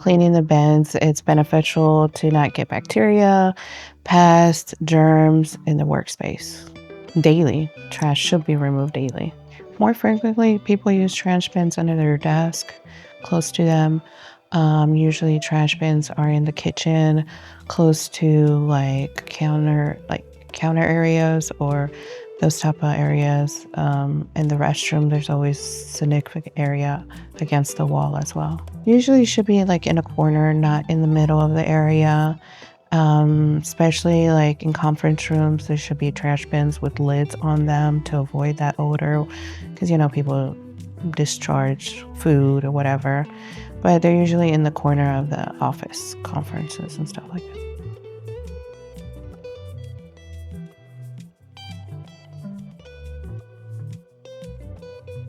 cleaning the bins, it's beneficial to not get bacteria, pests, germs in the workspace. Daily, trash should be removed daily. More frequently, people use trash bins under their desk, close to them. Usually, trash bins are in the kitchen, close to counter areas or those type of areas. In the restroom, there's always significant area against the wall as well. Usually, it should be like in a corner, not in the middle of the area. Especially like in conference rooms, there should be trash bins with lids on them to avoid that odor because people discharge food or whatever. But they're usually in the corner of the office conferences and stuff like that.